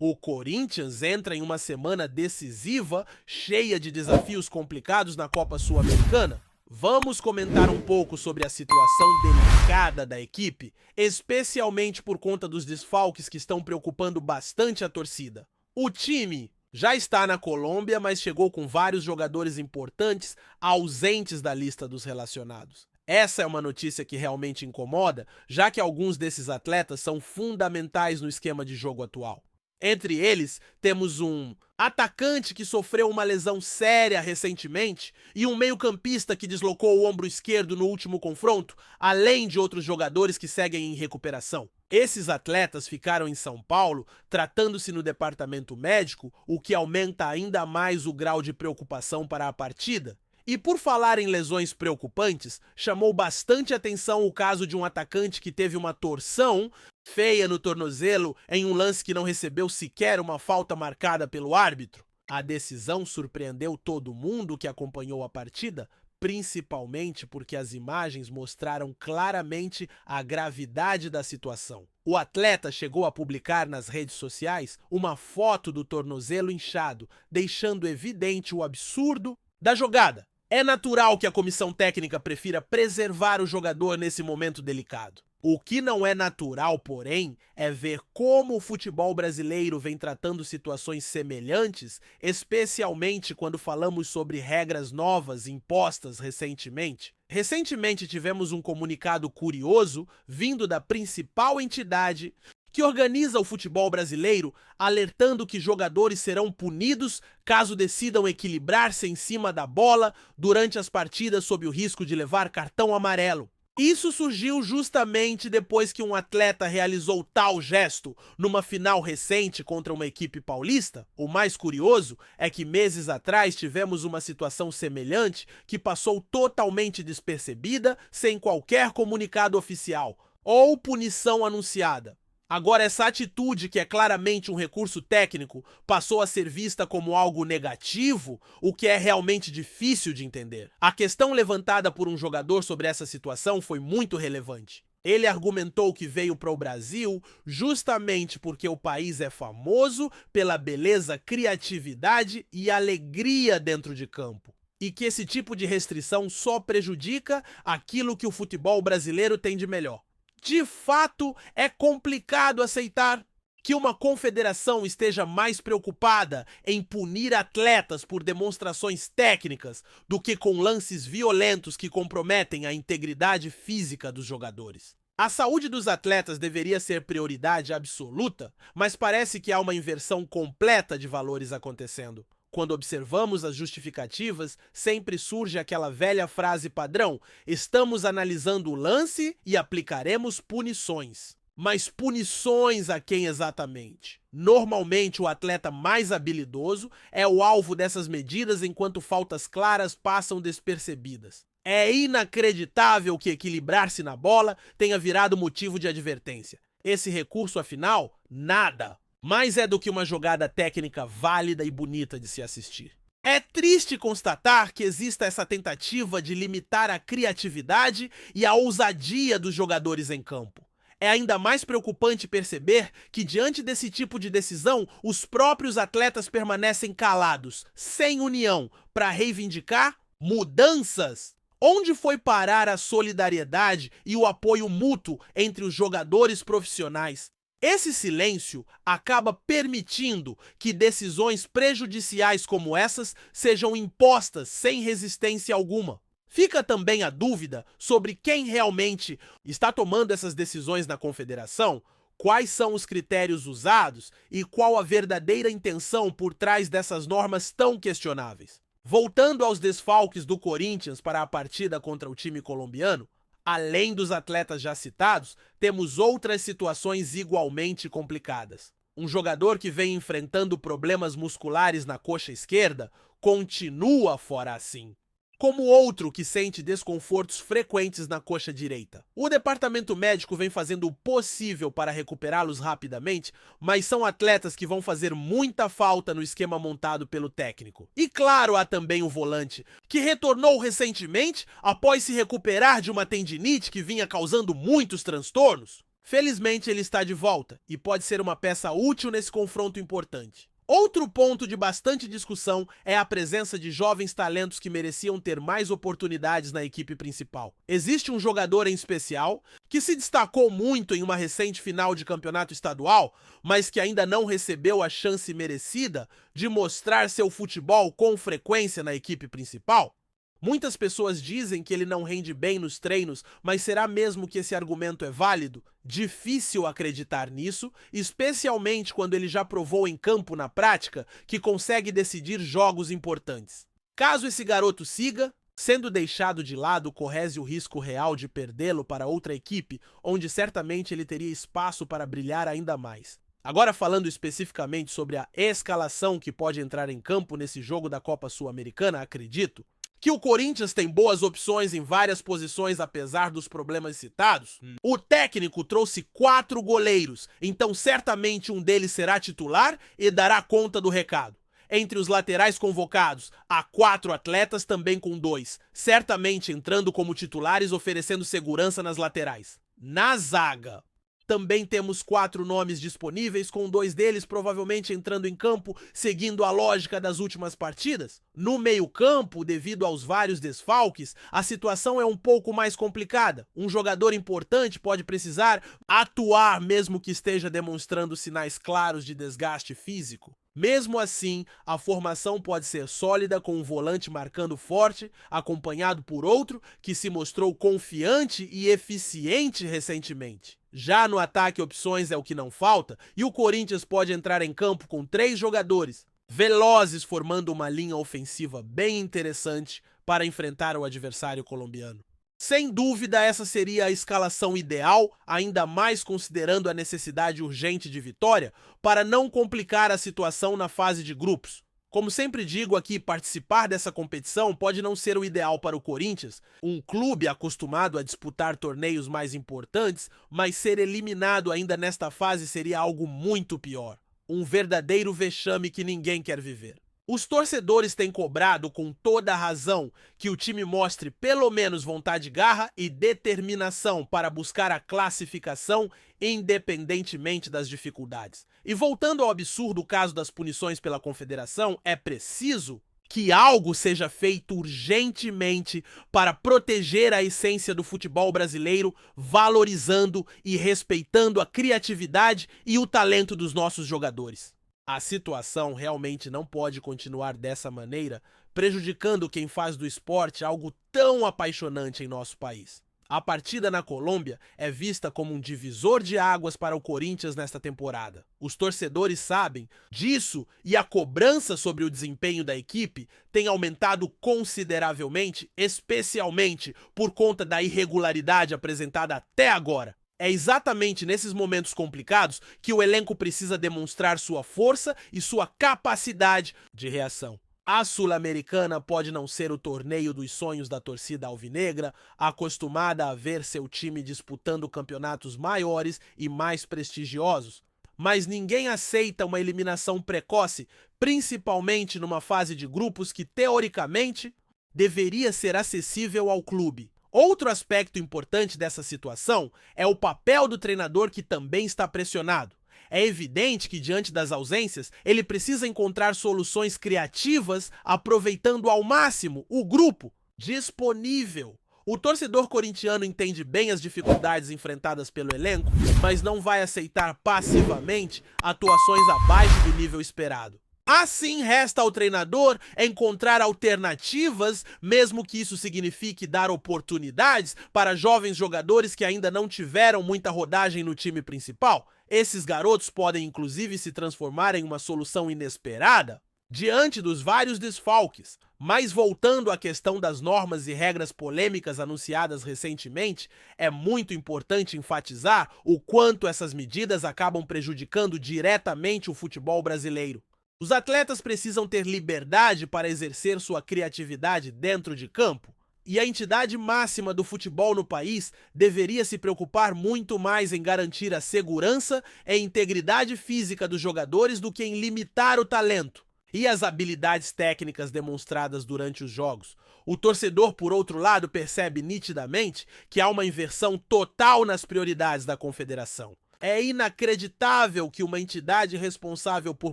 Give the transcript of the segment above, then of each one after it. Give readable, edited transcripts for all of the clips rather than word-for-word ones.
O Corinthians entra em uma semana decisiva, cheia de desafios complicados na Copa Sul-Americana. Vamos comentar um pouco sobre a situação delicada da equipe, especialmente por conta dos desfalques que estão preocupando bastante a torcida. O time já está na Colômbia, mas chegou com vários jogadores importantes ausentes da lista dos relacionados. Essa é uma notícia que realmente incomoda, já que alguns desses atletas são fundamentais no esquema de jogo atual. Entre eles, temos um atacante que sofreu uma lesão séria recentemente e um meio-campista que deslocou o ombro esquerdo no último confronto, além de outros jogadores que seguem em recuperação. Esses atletas ficaram em São Paulo, tratando-se no departamento médico, o que aumenta ainda mais o grau de preocupação para a partida. E por falar em lesões preocupantes, chamou bastante atenção o caso de um atacante que teve uma torção feia no tornozelo em um lance que não recebeu sequer uma falta marcada pelo árbitro. A decisão surpreendeu todo mundo que acompanhou a partida, principalmente porque as imagens mostraram claramente a gravidade da situação. O atleta chegou a publicar nas redes sociais uma foto do tornozelo inchado, deixando evidente o absurdo da jogada. É natural que a comissão técnica prefira preservar o jogador nesse momento delicado. O que não é natural, porém, é ver como o futebol brasileiro vem tratando situações semelhantes, especialmente quando falamos sobre regras novas impostas recentemente. Recentemente tivemos um comunicado curioso vindo da principal entidade que organiza o futebol brasileiro, alertando que jogadores serão punidos caso decidam equilibrar-se em cima da bola durante as partidas sob o risco de levar cartão amarelo. Isso surgiu justamente depois que um atleta realizou tal gesto numa final recente contra uma equipe paulista. O mais curioso é que meses atrás tivemos uma situação semelhante que passou totalmente despercebida, sem qualquer comunicado oficial ou punição anunciada. Agora, essa atitude, que é claramente um recurso técnico, passou a ser vista como algo negativo, o que é realmente difícil de entender. A questão levantada por um jogador sobre essa situação foi muito relevante. Ele argumentou que veio para o Brasil justamente porque o país é famoso pela beleza, criatividade e alegria dentro de campo. E que esse tipo de restrição só prejudica aquilo que o futebol brasileiro tem de melhor. De fato, é complicado aceitar que uma confederação esteja mais preocupada em punir atletas por demonstrações técnicas do que com lances violentos que comprometem a integridade física dos jogadores. A saúde dos atletas deveria ser prioridade absoluta, mas parece que há uma inversão completa de valores acontecendo. Quando observamos as justificativas, sempre surge aquela velha frase padrão: estamos analisando o lance e aplicaremos punições. Mas punições a quem exatamente? Normalmente, o atleta mais habilidoso é o alvo dessas medidas, enquanto faltas claras passam despercebidas. É inacreditável que equilibrar-se na bola tenha virado motivo de advertência. Esse recurso, afinal, nada mais é do que uma jogada técnica válida e bonita de se assistir. É triste constatar que exista essa tentativa de limitar a criatividade e a ousadia dos jogadores em campo. É ainda mais preocupante perceber que, diante desse tipo de decisão, os próprios atletas permanecem calados, sem união, para reivindicar mudanças. Onde foi parar a solidariedade e o apoio mútuo entre os jogadores profissionais? Esse silêncio acaba permitindo que decisões prejudiciais como essas sejam impostas sem resistência alguma. Fica também a dúvida sobre quem realmente está tomando essas decisões na confederação, quais são os critérios usados e qual a verdadeira intenção por trás dessas normas tão questionáveis. Voltando aos desfalques do Corinthians para a partida contra o time colombiano, além dos atletas já citados, temos outras situações igualmente complicadas. Um jogador que vem enfrentando problemas musculares na coxa esquerda continua fora assim, como outro que sente desconfortos frequentes na coxa direita. O departamento médico vem fazendo o possível para recuperá-los rapidamente, mas são atletas que vão fazer muita falta no esquema montado pelo técnico. E claro, há também o volante, que retornou recentemente após se recuperar de uma tendinite que vinha causando muitos transtornos. Felizmente ele está de volta e pode ser uma peça útil nesse confronto importante. Outro ponto de bastante discussão é a presença de jovens talentos que mereciam ter mais oportunidades na equipe principal. Existe um jogador em especial que se destacou muito em uma recente final de campeonato estadual, mas que ainda não recebeu a chance merecida de mostrar seu futebol com frequência na equipe principal. Muitas pessoas dizem que ele não rende bem nos treinos, mas será mesmo que esse argumento é válido? Difícil acreditar nisso, especialmente quando ele já provou em campo na prática que consegue decidir jogos importantes. Caso esse garoto siga, sendo deixado de lado, corre o risco real de perdê-lo para outra equipe, onde certamente ele teria espaço para brilhar ainda mais. Agora falando especificamente sobre a escalação que pode entrar em campo nesse jogo da Copa Sul-Americana, acredito que o Corinthians tem boas opções em várias posições apesar dos problemas citados. O técnico trouxe 4 goleiros, então certamente um deles será titular e dará conta do recado. Entre os laterais convocados, há 4 atletas também com 2, certamente entrando como titulares oferecendo segurança nas laterais. Na zaga, também temos 4 nomes disponíveis, com 2 deles provavelmente entrando em campo, seguindo a lógica das últimas partidas. No meio-campo, devido aos vários desfalques, a situação é um pouco mais complicada. Um jogador importante pode precisar atuar mesmo que esteja demonstrando sinais claros de desgaste físico. Mesmo assim, a formação pode ser sólida com um volante marcando forte, acompanhado por outro que se mostrou confiante e eficiente recentemente. Já no ataque, opções é o que não falta, e o Corinthians pode entrar em campo com 3 jogadores velozes, formando uma linha ofensiva bem interessante para enfrentar o adversário colombiano. Sem dúvida, essa seria a escalação ideal, ainda mais considerando a necessidade urgente de vitória, para não complicar a situação na fase de grupos. Como sempre digo aqui, participar dessa competição pode não ser o ideal para o Corinthians, um clube acostumado a disputar torneios mais importantes, mas ser eliminado ainda nesta fase seria algo muito pior. Um verdadeiro vexame que ninguém quer viver. Os torcedores têm cobrado com toda a razão que o time mostre pelo menos vontade, garra e determinação para buscar a classificação independentemente das dificuldades. E voltando ao absurdo caso das punições pela Confederação, é preciso que algo seja feito urgentemente para proteger a essência do futebol brasileiro, valorizando e respeitando a criatividade e o talento dos nossos jogadores. A situação realmente não pode continuar dessa maneira, prejudicando quem faz do esporte algo tão apaixonante em nosso país. A partida na Colômbia é vista como um divisor de águas para o Corinthians nesta temporada. Os torcedores sabem disso e a cobrança sobre o desempenho da equipe tem aumentado consideravelmente, especialmente por conta da irregularidade apresentada até agora. É exatamente nesses momentos complicados que o elenco precisa demonstrar sua força e sua capacidade de reação. A Sul-Americana pode não ser o torneio dos sonhos da torcida alvinegra, acostumada a ver seu time disputando campeonatos maiores e mais prestigiosos, mas ninguém aceita uma eliminação precoce, principalmente numa fase de grupos que, teoricamente, deveria ser acessível ao clube. Outro aspecto importante dessa situação é o papel do treinador, que também está pressionado. É evidente que, diante das ausências, ele precisa encontrar soluções criativas, aproveitando ao máximo o grupo disponível. O torcedor corintiano entende bem as dificuldades enfrentadas pelo elenco, mas não vai aceitar passivamente atuações abaixo do nível esperado. Assim, resta ao treinador encontrar alternativas, mesmo que isso signifique dar oportunidades para jovens jogadores que ainda não tiveram muita rodagem no time principal. Esses garotos podem inclusive se transformar em uma solução inesperada diante dos vários desfalques. Mas voltando à questão das normas e regras polêmicas anunciadas recentemente, é muito importante enfatizar o quanto essas medidas acabam prejudicando diretamente o futebol brasileiro. Os atletas precisam ter liberdade para exercer sua criatividade dentro de campo, e a entidade máxima do futebol no país deveria se preocupar muito mais em garantir a segurança e integridade física dos jogadores do que em limitar o talento e as habilidades técnicas demonstradas durante os jogos. O torcedor, por outro lado, percebe nitidamente que há uma inversão total nas prioridades da confederação. É inacreditável que uma entidade responsável por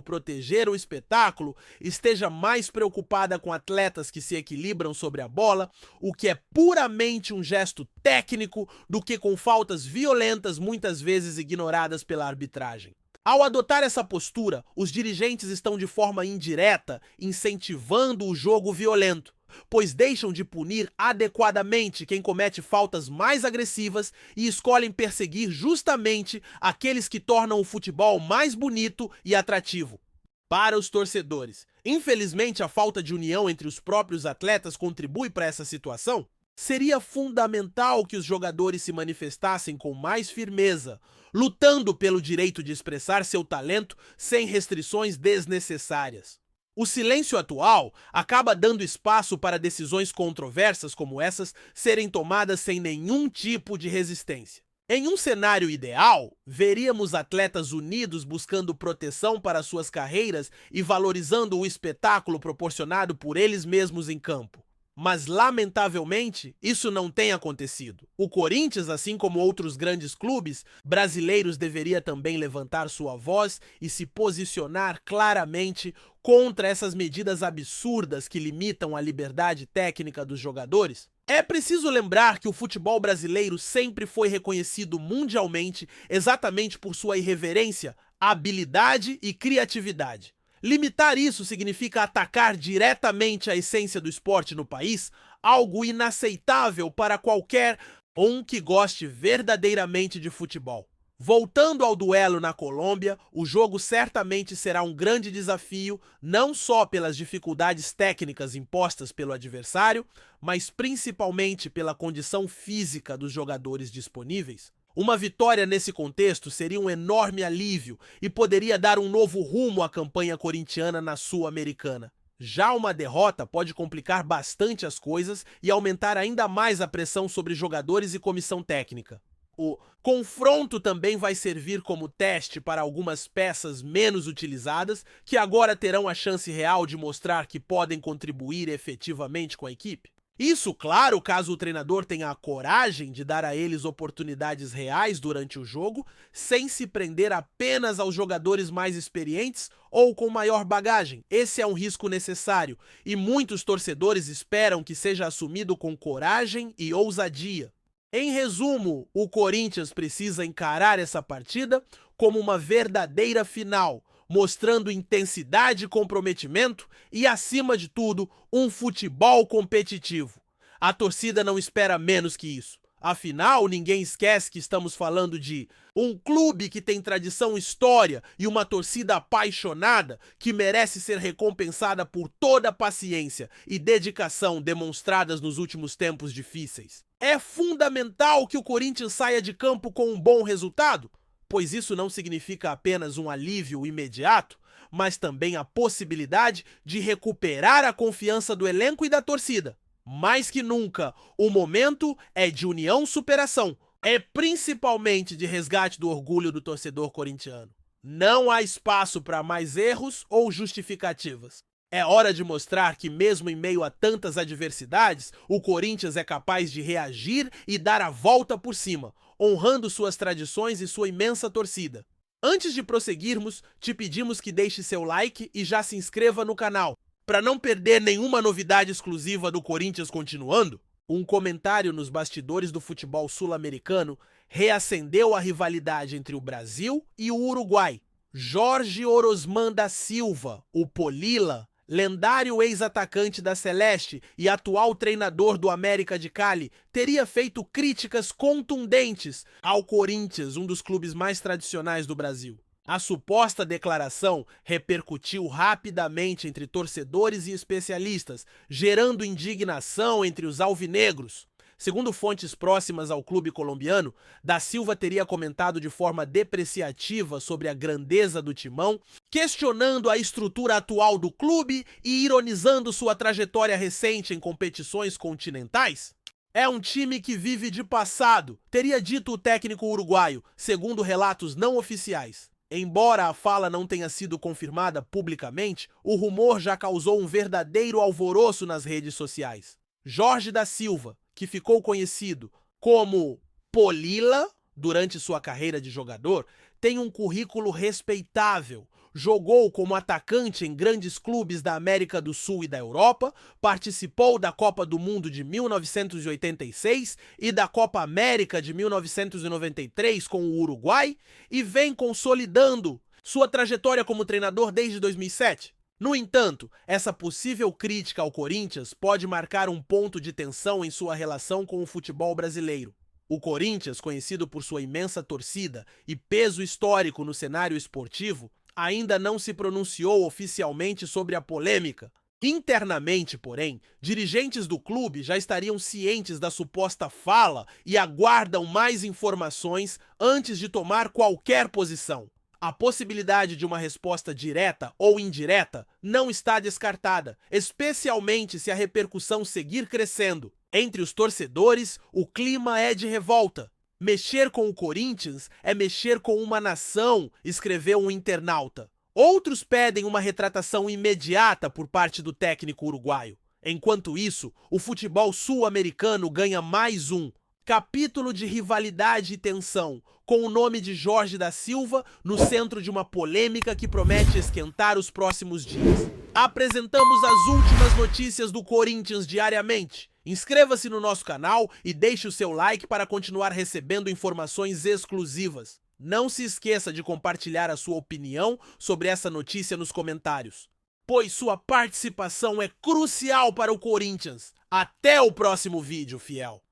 proteger o espetáculo esteja mais preocupada com atletas que se equilibram sobre a bola, o que é puramente um gesto técnico, do que com faltas violentas muitas vezes ignoradas pela arbitragem. Ao adotar essa postura, os dirigentes estão de forma indireta incentivando o jogo violento, pois deixam de punir adequadamente quem comete faltas mais agressivas e escolhem perseguir justamente aqueles que tornam o futebol mais bonito e atrativo. Para os torcedores, infelizmente a falta de união entre os próprios atletas contribui para essa situação. Seria fundamental que os jogadores se manifestassem com mais firmeza, lutando pelo direito de expressar seu talento sem restrições desnecessárias. O silêncio atual acaba dando espaço para decisões controversas como essas serem tomadas sem nenhum tipo de resistência. Em um cenário ideal, veríamos atletas unidos buscando proteção para suas carreiras e valorizando o espetáculo proporcionado por eles mesmos em campo. Mas, lamentavelmente, isso não tem acontecido. O Corinthians, assim como outros grandes clubes brasileiros, deveria também levantar sua voz e se posicionar claramente contra essas medidas absurdas que limitam a liberdade técnica dos jogadores. É preciso lembrar que o futebol brasileiro sempre foi reconhecido mundialmente exatamente por sua irreverência, habilidade e criatividade. Limitar isso significa atacar diretamente a essência do esporte no país, algo inaceitável para qualquer um que goste verdadeiramente de futebol. Voltando ao duelo na Colômbia, o jogo certamente será um grande desafio, não só pelas dificuldades técnicas impostas pelo adversário, mas principalmente pela condição física dos jogadores disponíveis. Uma vitória nesse contexto seria um enorme alívio e poderia dar um novo rumo à campanha corintiana na Sul-Americana. Já uma derrota pode complicar bastante as coisas e aumentar ainda mais a pressão sobre jogadores e comissão técnica. O confronto também vai servir como teste para algumas peças menos utilizadas, que agora terão a chance real de mostrar que podem contribuir efetivamente com a equipe. Isso, claro, caso o treinador tenha a coragem de dar a eles oportunidades reais durante o jogo, sem se prender apenas aos jogadores mais experientes ou com maior bagagem. Esse é um risco necessário e muitos torcedores esperam que seja assumido com coragem e ousadia. Em resumo, o Corinthians precisa encarar essa partida como uma verdadeira final, mostrando intensidade e comprometimento e, acima de tudo, um futebol competitivo. A torcida não espera menos que isso. Afinal, ninguém esquece que estamos falando de um clube que tem tradição, história e uma torcida apaixonada que merece ser recompensada por toda a paciência e dedicação demonstradas nos últimos tempos difíceis. É fundamental que o Corinthians saia de campo com um bom resultado, pois isso não significa apenas um alívio imediato, mas também a possibilidade de recuperar a confiança do elenco e da torcida. Mais que nunca, o momento é de união-superação, é principalmente de resgate do orgulho do torcedor corintiano. Não há espaço para mais erros ou justificativas. É hora de mostrar que, mesmo em meio a tantas adversidades, o Corinthians é capaz de reagir e dar a volta por cima, honrando suas tradições e sua imensa torcida. Antes de prosseguirmos, te pedimos que deixe seu like e já se inscreva no canal, para não perder nenhuma novidade exclusiva do Corinthians continuando. Um comentário nos bastidores do futebol sul-americano reacendeu a rivalidade entre o Brasil e o Uruguai. Jorge Orosman da Silva, o Polila, lendário ex-atacante da Celeste e atual treinador do América de Cali, teria feito críticas contundentes ao Corinthians, um dos clubes mais tradicionais do Brasil. A suposta declaração repercutiu rapidamente entre torcedores e especialistas, gerando indignação entre os alvinegros. Segundo fontes próximas ao clube colombiano, Da Silva teria comentado de forma depreciativa sobre a grandeza do timão, questionando a estrutura atual do clube e ironizando sua trajetória recente em competições continentais. É um time que vive de passado, teria dito o técnico uruguaio, segundo relatos não oficiais. Embora a fala não tenha sido confirmada publicamente, o rumor já causou um verdadeiro alvoroço nas redes sociais. Jorge da Silva, que ficou conhecido como Polila durante sua carreira de jogador, tem um currículo respeitável. Jogou como atacante em grandes clubes da América do Sul e da Europa, participou da Copa do Mundo de 1986 e da Copa América de 1993 com o Uruguai e vem consolidando sua trajetória como treinador desde 2007. No entanto, essa possível crítica ao Corinthians pode marcar um ponto de tensão em sua relação com o futebol brasileiro. O Corinthians, conhecido por sua imensa torcida e peso histórico no cenário esportivo, ainda não se pronunciou oficialmente sobre a polêmica. Internamente, porém, dirigentes do clube já estariam cientes da suposta fala e aguardam mais informações antes de tomar qualquer posição. A possibilidade de uma resposta direta ou indireta não está descartada, especialmente se a repercussão seguir crescendo. Entre os torcedores, o clima é de revolta. Mexer com o Corinthians é mexer com uma nação, escreveu um internauta. Outros pedem uma retratação imediata por parte do técnico uruguaio. Enquanto isso, o futebol sul-americano ganha mais um capítulo de rivalidade e tensão, com o nome de Jorge da Silva no centro de uma polêmica que promete esquentar os próximos dias. Apresentamos as últimas notícias do Corinthians diariamente. Inscreva-se no nosso canal e deixe o seu like para continuar recebendo informações exclusivas. Não se esqueça de compartilhar a sua opinião sobre essa notícia nos comentários, pois sua participação é crucial para o Corinthians. Até o próximo vídeo, fiel!